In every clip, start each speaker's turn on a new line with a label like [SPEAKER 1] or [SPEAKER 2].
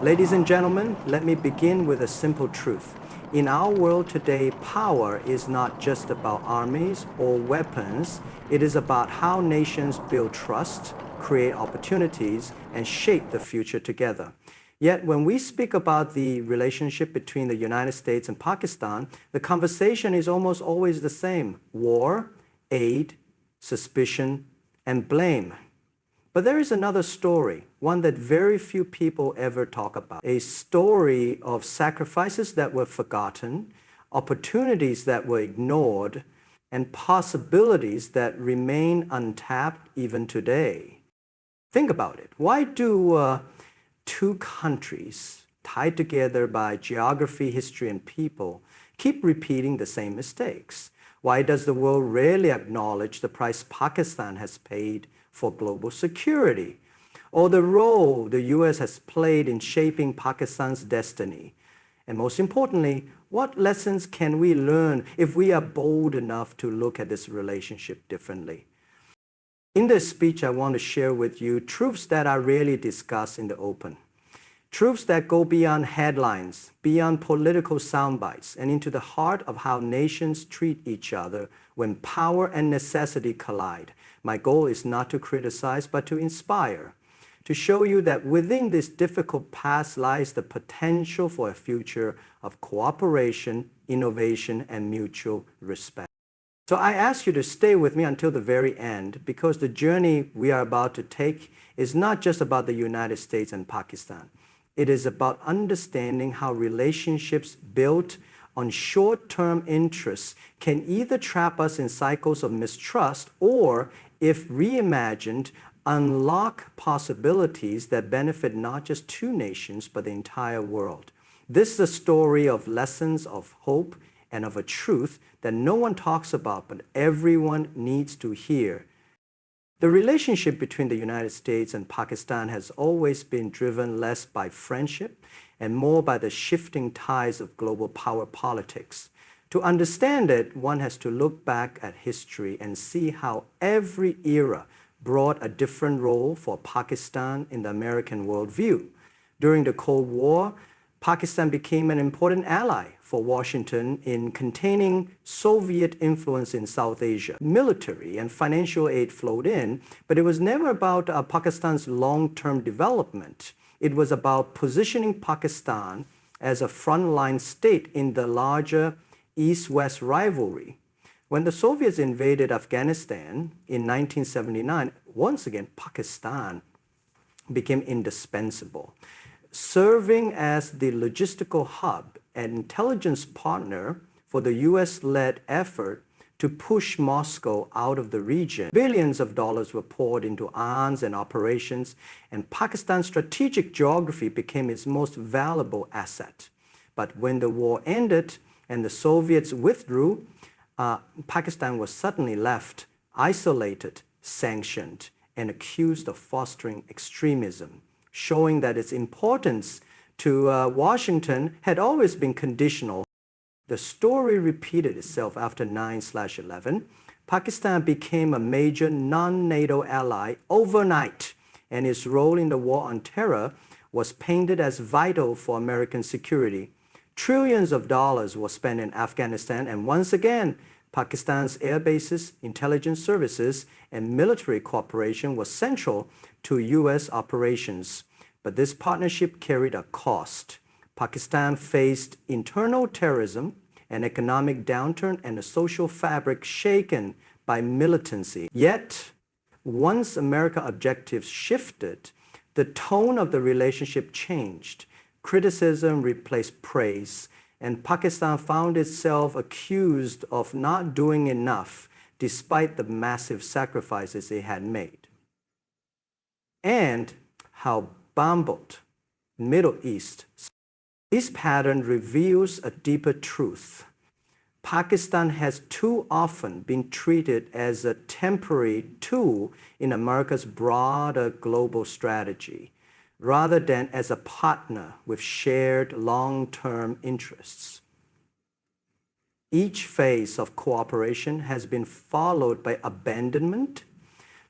[SPEAKER 1] Ladies and gentlemen, let me begin with a simple truth. In our world today, power is not just about armies or weapons. It is about how nations build trust, create opportunities, and shape the future together. Yet when we speak about the relationship between the United States and Pakistan, the conversation is almost always the same: war, aid, suspicion, and blame. But there is another story, one that very few people ever talk about. A story of sacrifices that were forgotten, opportunities that were ignored, and possibilities that remain untapped even today. Think about it. Why do two countries tied together by geography, history, and people keep repeating the same mistakes? Why does the world rarely acknowledge the price Pakistan has paid for global security, or the role the US has played in shaping Pakistan's destiny? And most importantly, what lessons can we learn if we are bold enough to look at this relationship differently? In this speech, I want to share with you truths that are rarely discussed in the open. Truths that go beyond headlines, beyond political sound bites, and into the heart of how nations treat each other when power and necessity collide. My goal is not to criticize, but to inspire, to show you that within this difficult past lies the potential for a future of cooperation, innovation, and mutual respect. So I ask you to stay with me until the very end, because the journey we are about to take is not just about the United States and Pakistan. It is about understanding how relationships built on short-term interests can either trap us in cycles of mistrust or, if reimagined, unlock possibilities that benefit not just two nations but the entire world. This is a story of lessons of hope and of a truth that no one talks about but everyone needs to hear. The relationship between the United States and Pakistan has always been driven less by friendship and more by the shifting tides of global power politics. To understand it, one has to look back at history and see how every era brought a different role for Pakistan in the American worldview. During the Cold War, Pakistan became an important ally for Washington in containing Soviet influence in South Asia. Military and financial aid flowed in, but it was never about Pakistan's long-term development. It was about positioning Pakistan as a frontline state in the larger East-West rivalry. When the Soviets invaded Afghanistan in 1979, once again, Pakistan became indispensable, serving as the logistical hub and intelligence partner for the US-led effort to push Moscow out of the region. Billions of dollars were poured into arms and operations, and Pakistan's strategic geography became its most valuable asset. But when the war ended and the Soviets withdrew, Pakistan was suddenly left isolated, sanctioned, and accused of fostering extremism, showing that its importance to Washington had always been conditional. The story repeated itself after 9/11. Pakistan became a major non-NATO ally overnight, and its role in the war on terror was painted as vital for American security. Trillions of dollars were spent in Afghanistan, and once again, Pakistan's air bases, intelligence services, and military cooperation was central to US operations. But this partnership carried a cost. Pakistan faced internal terrorism, an economic downturn, and a social fabric shaken by militancy. Yet, once America's objectives shifted, the tone of the relationship changed. Criticism replaced praise, and Pakistan found itself accused of not doing enough despite the massive sacrifices it had made. And how bumbled Middle East. This pattern reveals a deeper truth. Pakistan has too often been treated as a temporary tool in America's broader global strategy, rather than as a partner with shared long-term interests. Each phase of cooperation has been followed by abandonment,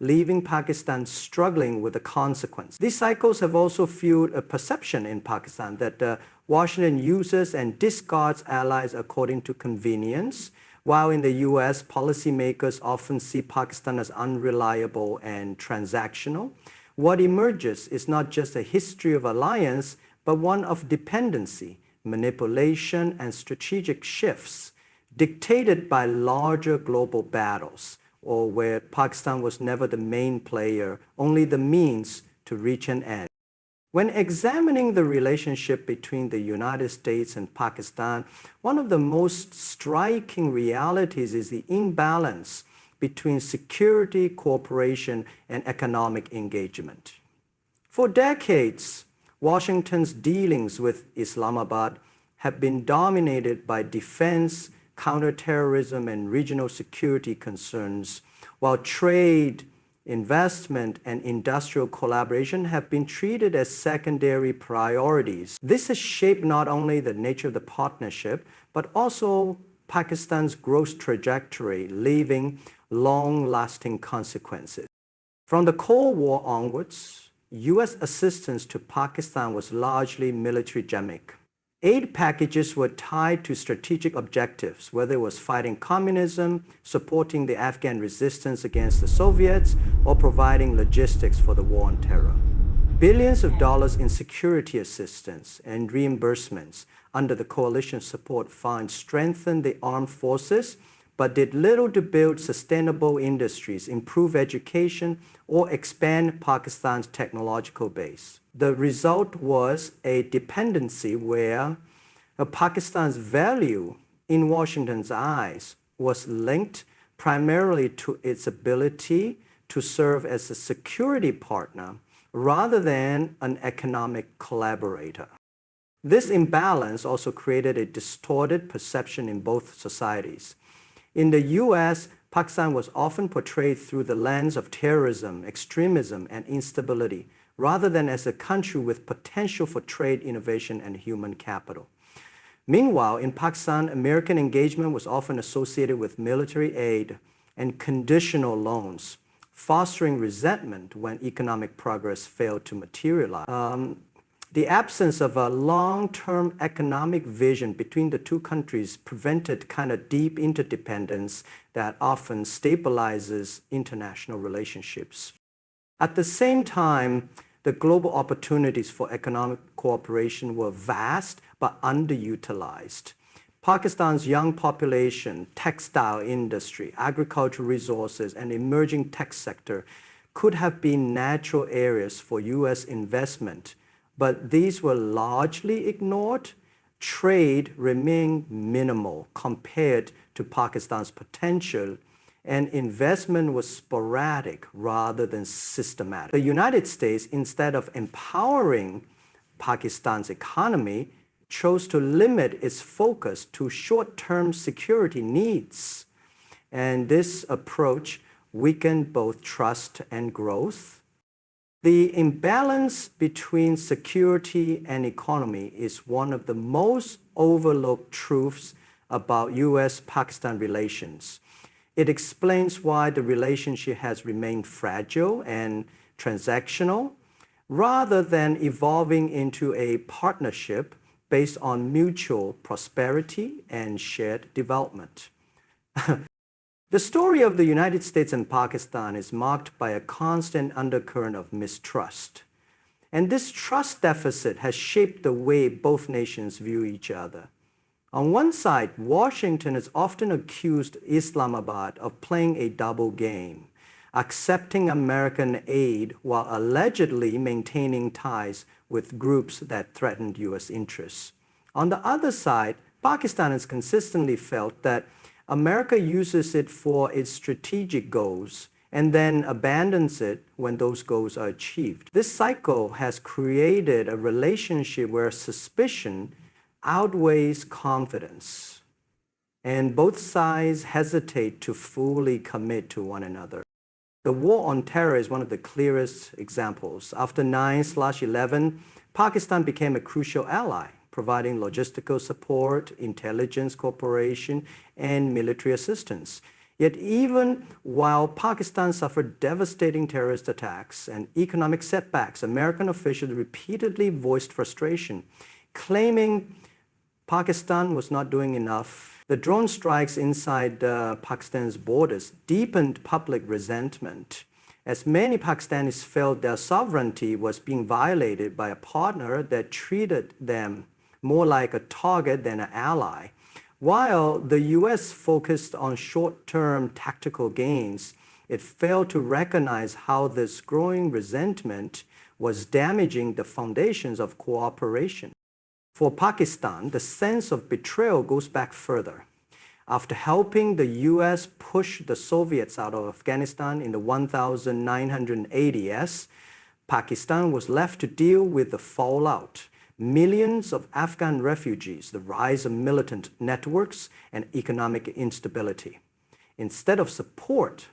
[SPEAKER 1] leaving Pakistan struggling with the consequence. These cycles have also fueled a perception in Pakistan that Washington uses and discards allies according to convenience, while in the US, policymakers often see Pakistan as unreliable and transactional. What emerges is not just a history of alliance, but one of dependency, manipulation, and strategic shifts dictated by larger global battles, or where Pakistan was never the main player, only the means to reach an end. When examining the relationship between the United States and Pakistan, one of the most striking realities is the imbalance between security, cooperation, and economic engagement. For decades, Washington's dealings with Islamabad have been dominated by defense, counterterrorism, and regional security concerns, while trade, investment, and industrial collaboration have been treated as secondary priorities. This has shaped not only the nature of the partnership, but also Pakistan's growth trajectory, leaving long-lasting consequences. From the Cold War onwards, US assistance to Pakistan was largely military-gemic. Aid packages were tied to strategic objectives, whether it was fighting communism, supporting the Afghan resistance against the Soviets, or providing logistics for the war on terror. Billions of dollars in security assistance and reimbursements under the coalition support fund strengthened the armed forces, but did little to build sustainable industries, improve education, or expand Pakistan's technological base. The result was a dependency where Pakistan's value in Washington's eyes was linked primarily to its ability to serve as a security partner rather than an economic collaborator. This imbalance also created a distorted perception in both societies. In the US, Pakistan was often portrayed through the lens of terrorism, extremism, and instability, rather than as a country with potential for trade, innovation, and human capital. Meanwhile, in Pakistan, American engagement was often associated with military aid and conditional loans, fostering resentment when economic progress failed to materialize. The absence of a long-term economic vision between the two countries prevented kind of deep interdependence that often stabilizes international relationships. At the same time, the global opportunities for economic cooperation were vast but underutilized. Pakistan's young population, textile industry, agricultural resources, and emerging tech sector could have been natural areas for US investment, but these were largely ignored. Trade remained minimal compared to Pakistan's potential, and investment was sporadic rather than systematic. The United States, instead of empowering Pakistan's economy, chose to limit its focus to short-term security needs. And this approach weakened both trust and growth. The imbalance between security and economy is one of the most overlooked truths about US-Pakistan relations. It explains why the relationship has remained fragile and transactional, rather than evolving into a partnership based on mutual prosperity and shared development. The story of the United States and Pakistan is marked by a constant undercurrent of mistrust. And this trust deficit has shaped the way both nations view each other. On one side, Washington has often accused Islamabad of playing a double game, accepting American aid while allegedly maintaining ties with groups that threatened US interests. On the other side, Pakistan has consistently felt that America uses it for its strategic goals and then abandons it when those goals are achieved. This cycle has created a relationship where suspicion outweighs confidence, and both sides hesitate to fully commit to one another. The war on terror is one of the clearest examples. After 9/11, Pakistan became a crucial ally, providing logistical support, intelligence cooperation, and military assistance. Yet even while Pakistan suffered devastating terrorist attacks and economic setbacks, American officials repeatedly voiced frustration, claiming Pakistan was not doing enough. The drone strikes inside Pakistan's borders deepened public resentment, as many Pakistanis felt their sovereignty was being violated by a partner that treated them more like a target than an ally. While the US focused on short-term tactical gains, it failed to recognize how this growing resentment was damaging the foundations of cooperation. For Pakistan, the sense of betrayal goes back further. After helping the US push the Soviets out of Afghanistan in the 1980s, Pakistan was left to deal with the fallout. Millions of Afghan refugees, the rise of militant networks, and economic instability. Instead of support,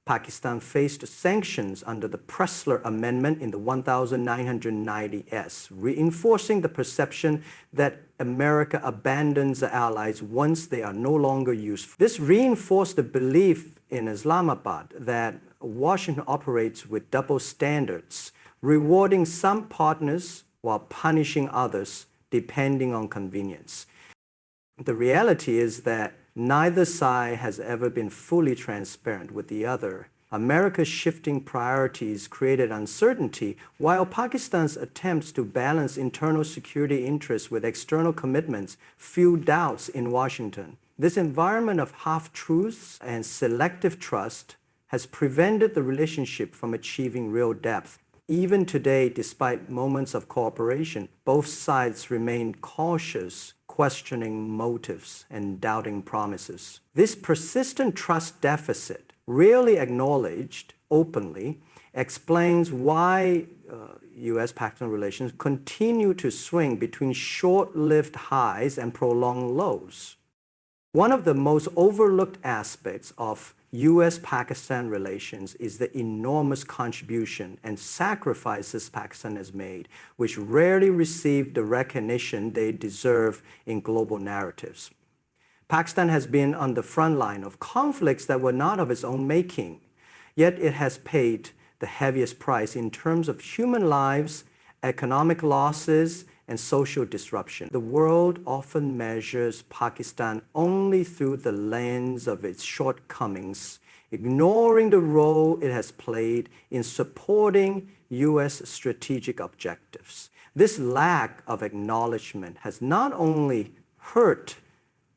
[SPEAKER 1] Pakistan faced sanctions under the Pressler Amendment in the 1990s, reinforcing the perception that America abandons the allies once they are no longer useful. This reinforced the belief in Islamabad that Washington operates with double standards, rewarding some partners while punishing others depending on convenience. The reality is that neither side has ever been fully transparent with the other. America's shifting priorities created uncertainty, while Pakistan's attempts to balance internal security interests with external commitments fueled doubts in Washington. This environment of half-truths and selective trust has prevented the relationship from achieving real depth. Even today, despite moments of cooperation, both sides remain cautious, questioning motives and doubting promises. This persistent trust deficit, rarely acknowledged openly, explains why US-Pakistan relations continue to swing between short-lived highs and prolonged lows. One of the most overlooked aspects of US-Pakistan relations is the enormous contribution and sacrifices Pakistan has made, which rarely receive the recognition they deserve in global narratives. Pakistan has been on the front line of conflicts that were not of its own making, yet it has paid the heaviest price in terms of human lives, economic losses, and social disruption. The world often measures Pakistan only through the lens of its shortcomings, ignoring the role it has played in supporting US strategic objectives. This lack of acknowledgement has not only hurt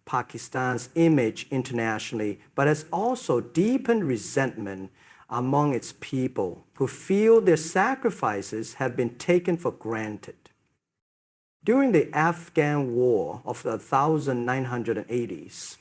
[SPEAKER 1] Pakistan's image internationally, but has also deepened resentment among its people who feel their sacrifices have been taken for granted. During the Afghan War of the 1980s,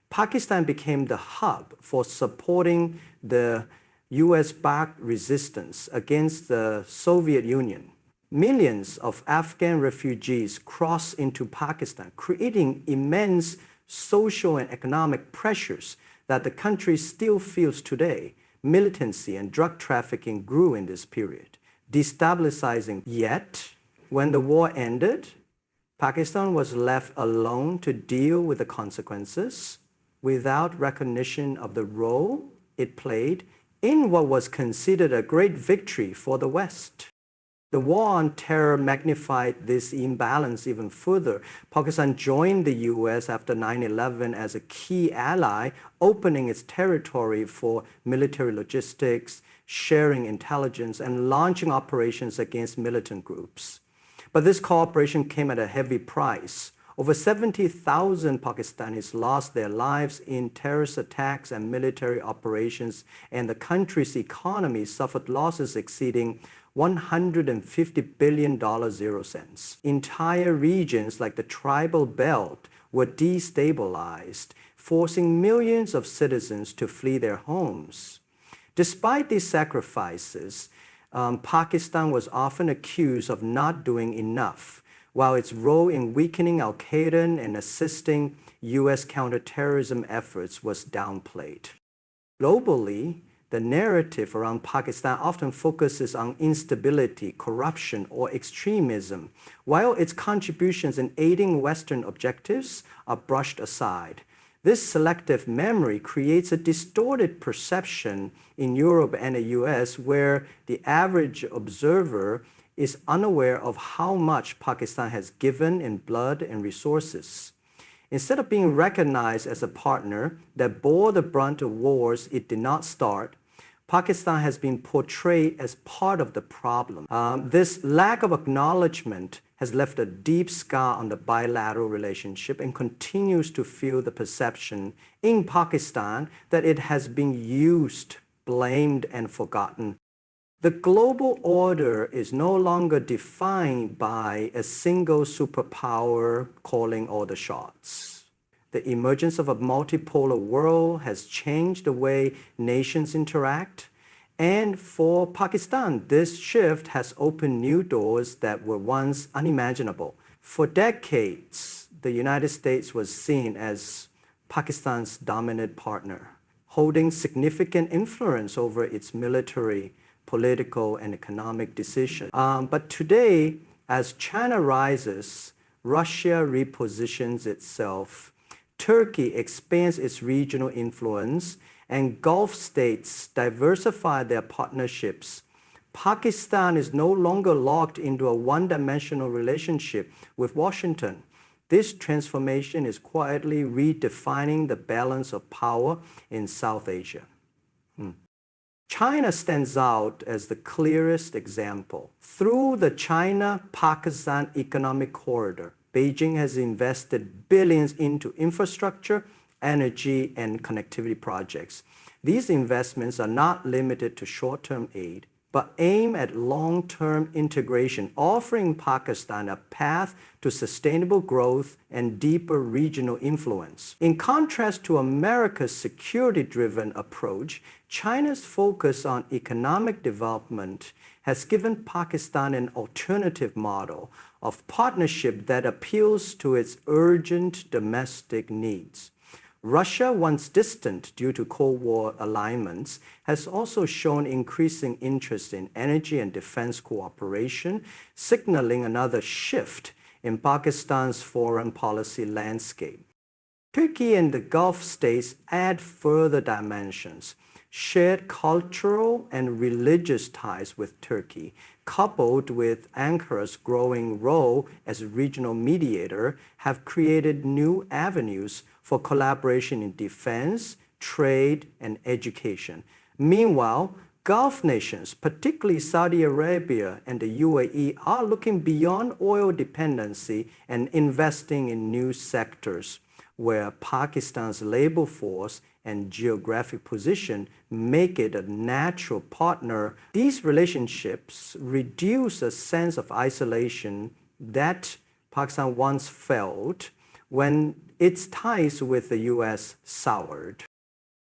[SPEAKER 1] Pakistan became the hub for supporting the US-backed resistance against the Soviet Union. Millions of Afghan refugees crossed into Pakistan, creating immense social and economic pressures that the country still feels today. Militancy and drug trafficking grew in this period, destabilizing. Yet, when the war ended, Pakistan was left alone to deal with the consequences without recognition of the role it played in what was considered a great victory for the West. The war on terror magnified this imbalance even further. Pakistan joined the US after 9/11 as a key ally, opening its territory for military logistics, sharing intelligence, and launching operations against militant groups. But this cooperation came at a heavy price. Over 70,000 Pakistanis lost their lives in terrorist attacks and military operations, and the country's economy suffered losses exceeding $150 billion 0 cents. Entire regions like the tribal belt were destabilized, forcing millions of citizens to flee their homes. Despite these sacrifices, Pakistan was often accused of not doing enough, while its role in weakening al-Qaeda and assisting US counterterrorism efforts was downplayed. Globally, the narrative around Pakistan often focuses on instability, corruption, or extremism, while its contributions in aiding Western objectives are brushed aside. This selective memory creates a distorted perception in Europe and the US where the average observer is unaware of how much Pakistan has given in blood and resources. Instead of being recognized as a partner that bore the brunt of wars it did not start, Pakistan has been portrayed as part of the problem. This lack of acknowledgement has left a deep scar on the bilateral relationship and continues to fuel the perception in Pakistan that it has been used, blamed, and forgotten. The global order is no longer defined by a single superpower calling all the shots. The emergence of a multipolar world has changed the way nations interact. And for Pakistan, this shift has opened new doors that were once unimaginable. For decades, the United States was seen as Pakistan's dominant partner, holding significant influence over its military, political, and economic decisions. But today, as China rises, Russia repositions itself, Turkey expands its regional influence, and Gulf states diversify their partnerships. Pakistan is no longer locked into a one-dimensional relationship with Washington. This transformation is quietly redefining the balance of power in South Asia. China stands out as the clearest example. Through the China-Pakistan Economic Corridor, Beijing has invested billions into infrastructure, energy, and connectivity projects. These investments are not limited to short-term aid, but aim at long-term integration, offering Pakistan a path to sustainable growth and deeper regional influence. In contrast to America's security-driven approach, China's focus on economic development has given Pakistan an alternative model of partnership that appeals to its urgent domestic needs. Russia, once distant due to Cold War alignments, has also shown increasing interest in energy and defense cooperation, signaling another shift in Pakistan's foreign policy landscape. Turkey and the Gulf states add further dimensions. Shared cultural and religious ties with Turkey, coupled with Ankara's growing role as a regional mediator, have created new avenues for collaboration in defense, trade, and education. Meanwhile, Gulf nations, particularly Saudi Arabia and the UAE, are looking beyond oil dependency and investing in new sectors where Pakistan's labor force and geographic position make it a natural partner. These relationships reduce a sense of isolation that Pakistan once felt when its ties with the US soured.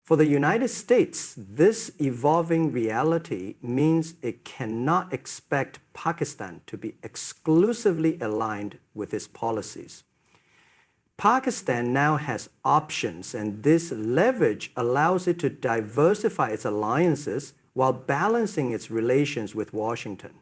[SPEAKER 1] For the United States, this evolving reality means it cannot expect Pakistan to be exclusively aligned with its policies. Pakistan now has options, and this leverage allows it to diversify its alliances while balancing its relations with Washington.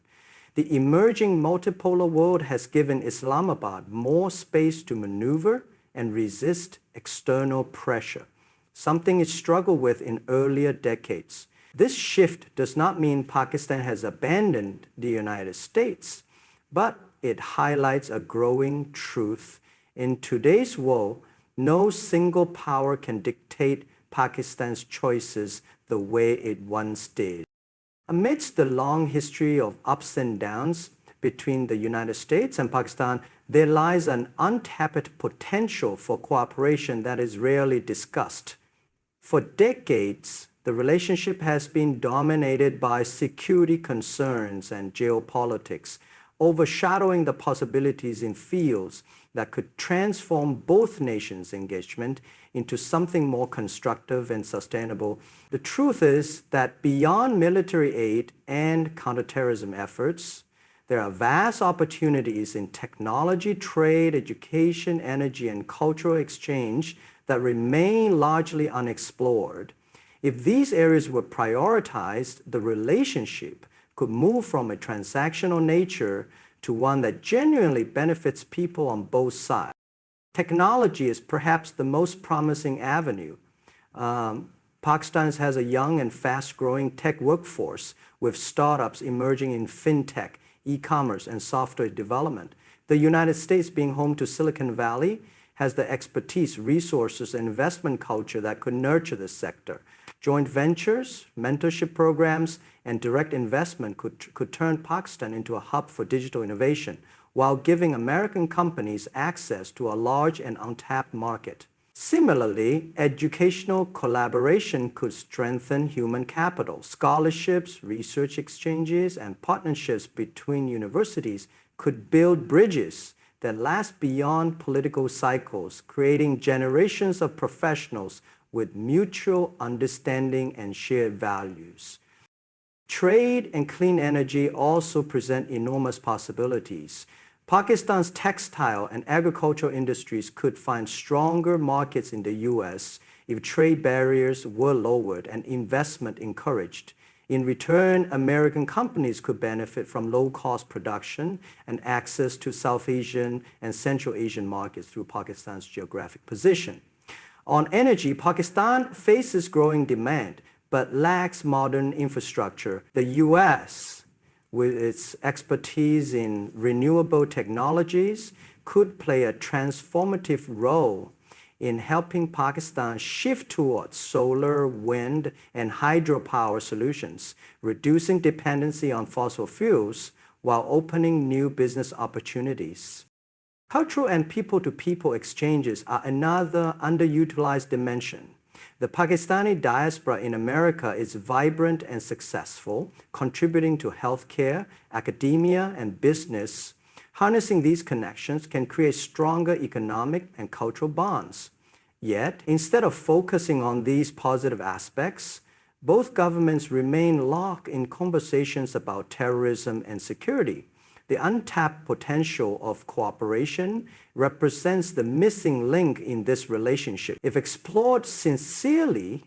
[SPEAKER 1] The emerging multipolar world has given Islamabad more space to maneuver and resist external pressure, something it struggled with in earlier decades. This shift does not mean Pakistan has abandoned the United States, but it highlights a growing truth. In today's world, no single power can dictate Pakistan's choices the way it once did. Amidst the long history of ups and downs between the United States and Pakistan, there lies an untapped potential for cooperation that is rarely discussed. For decades, the relationship has been dominated by security concerns and geopolitics, overshadowing the possibilities in fields that could transform both nations' engagement into something more constructive and sustainable. The truth is that beyond military aid and counterterrorism efforts, there are vast opportunities in technology, trade, education, energy, and cultural exchange that remain largely unexplored. If these areas were prioritized, the relationship could move from a transactional nature to one that genuinely benefits people on both sides. Technology is perhaps the most promising avenue. Pakistan has a young and fast-growing tech workforce with startups emerging in fintech, e-commerce, and software development. The United States, being home to Silicon Valley, has the expertise, resources, and investment culture that could nurture this sector. Joint ventures, mentorship programs, and direct investment could turn Pakistan into a hub for digital innovation, while giving American companies access to a large and untapped market. Similarly, educational collaboration could strengthen human capital. Scholarships, research exchanges, and partnerships between universities could build bridges that last beyond political cycles, creating generations of professionals with mutual understanding and shared values. Trade and clean energy also present enormous possibilities. Pakistan's textile and agricultural industries could find stronger markets in the U.S. if trade barriers were lowered and investment encouraged. In return, American companies could benefit from low-cost production and access to South Asian and Central Asian markets through Pakistan's geographic position. On energy, Pakistan faces growing demand but lacks modern infrastructure. The U.S., with its expertise in renewable technologies, could play a transformative role in helping Pakistan shift towards solar, wind, and hydropower solutions, reducing dependency on fossil fuels while opening new business opportunities. Cultural and people-to-people exchanges are another underutilized dimension. The Pakistani diaspora in America is vibrant and successful, contributing to healthcare, academia, and business. Harnessing these connections can create stronger economic and cultural bonds. Yet, instead of focusing on these positive aspects, both governments remain locked in conversations about terrorism and security. The untapped potential of cooperation represents the missing link in this relationship. If explored sincerely,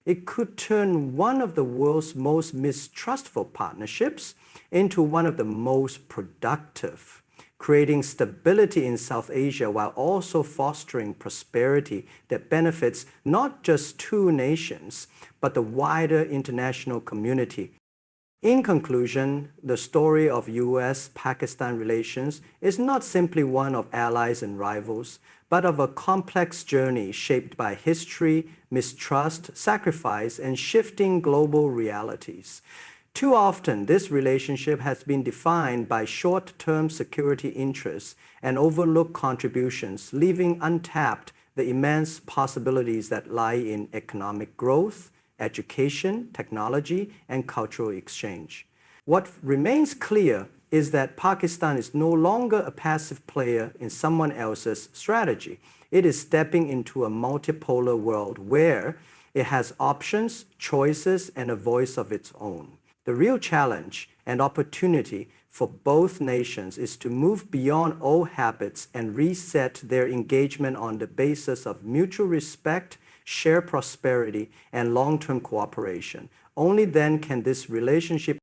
[SPEAKER 1] it could turn one of the world's most mistrustful partnerships into one of the most productive, creating stability in South Asia while also fostering prosperity that benefits not just two nations, but the wider international community. In conclusion, the story of U.S.-Pakistan relations is not simply one of allies and rivals, but of a complex journey shaped by history, mistrust, sacrifice, and shifting global realities. Too often, this relationship has been defined by short-term security interests and overlooked contributions, leaving untapped the immense possibilities that lie in economic growth, education, technology, and cultural exchange. What remains clear is that Pakistan is no longer a passive player in someone else's strategy. It is stepping into a multipolar world where it has options, choices, and a voice of its own. The real challenge and opportunity for both nations is to move beyond old habits and reset their engagement on the basis of mutual respect, shared prosperity, and long-term cooperation. Only then can this relationship